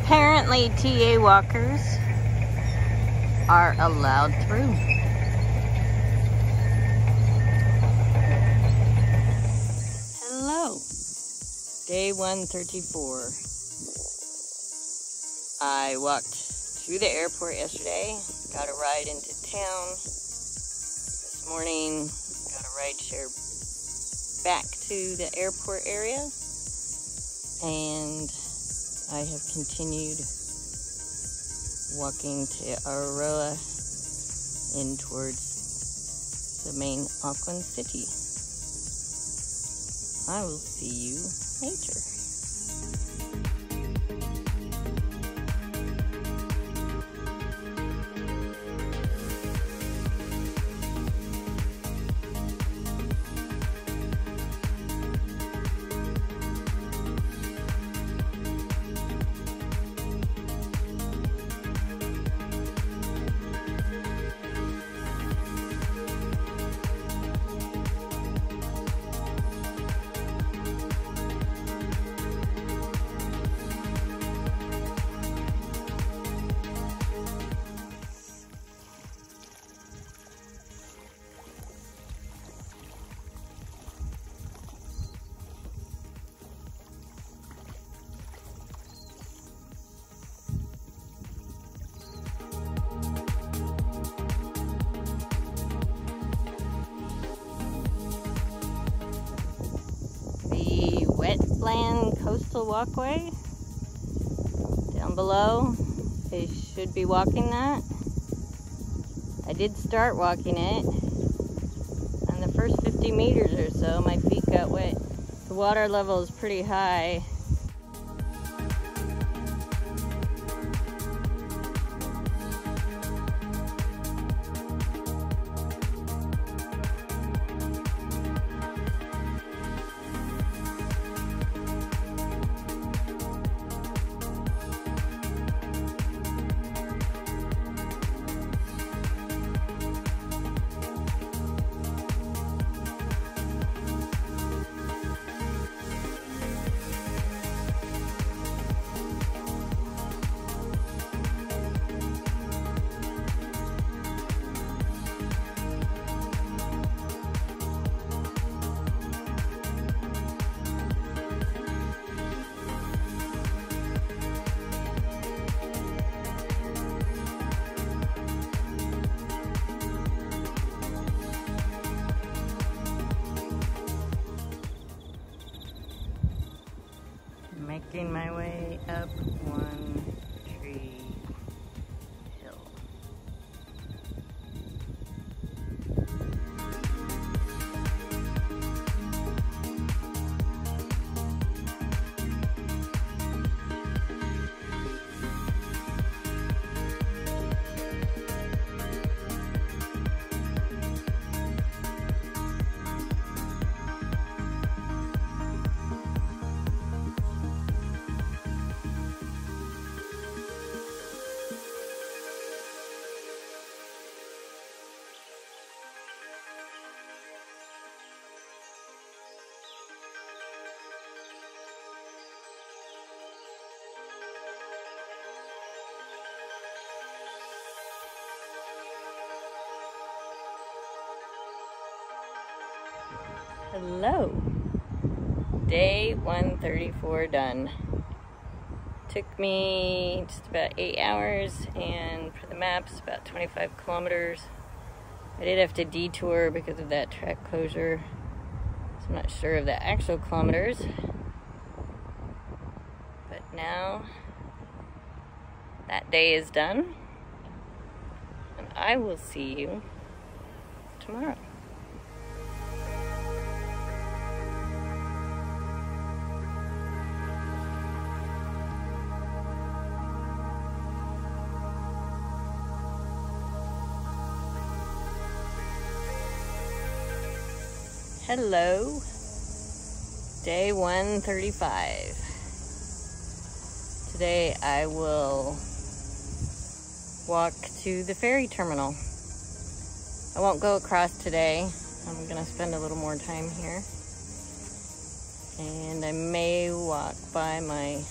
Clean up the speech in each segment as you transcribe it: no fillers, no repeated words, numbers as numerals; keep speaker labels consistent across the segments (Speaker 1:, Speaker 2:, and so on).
Speaker 1: Apparently, TA walkers are allowed through. Hello. Day 134. I walked to the airport yesterday, got a ride into town. This morning, got a ride share back to the airport area. And I have continued walking to Aroa in towards the main Auckland city. I will see you later. Wetland Coastal Walkway down below. I should be walking that. I did start walking it, and the first 50 meters or so my feet got wet. The water level is pretty high. Making my way up one tree hill. Hello. Day 134 done. Took me just about 8 hours, and for the maps, about 25 kilometers. I did have to detour because of that track closure, so I'm not sure of the actual kilometers. But now, that day is done, and I will see you tomorrow. Hello, day 135. Today I will walk to the ferry terminal. I won't go across today. I'm gonna spend a little more time here. And I may walk by my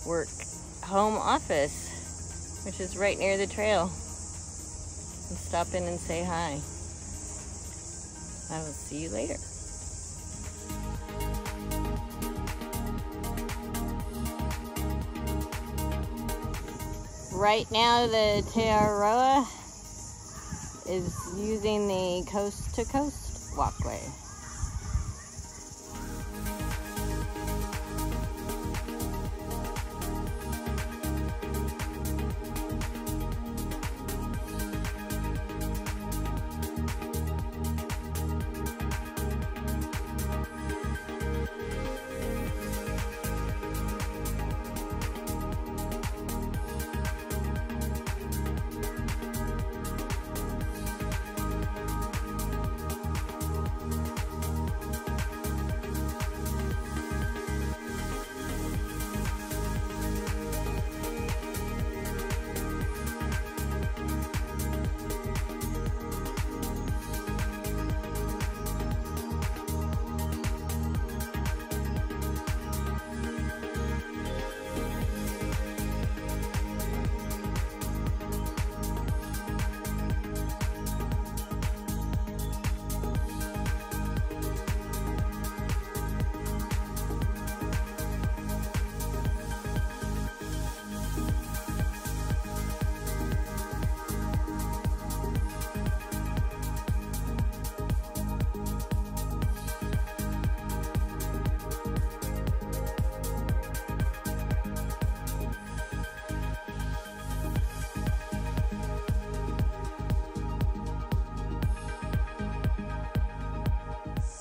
Speaker 1: work home office, which is right near the trail, and stop in and say hi. I will see you later. Right now the Te Aroa is using the coast-to-coast walkway.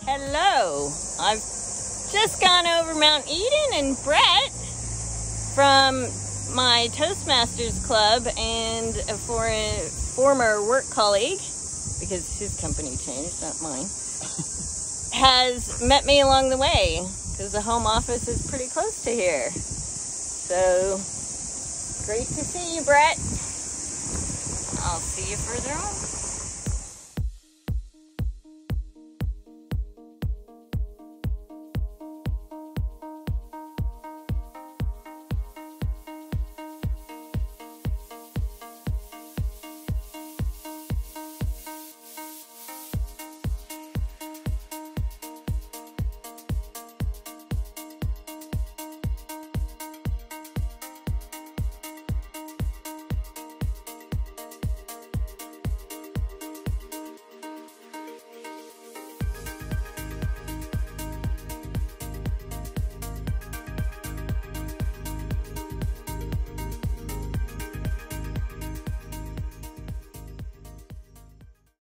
Speaker 1: Hello, I've just gone over Mount Eden, and Brett from my Toastmasters club and a former work colleague, because his company changed, not mine, has met me along the way because the home office is pretty close to here. So great to see you, Brett. I'll see you further on.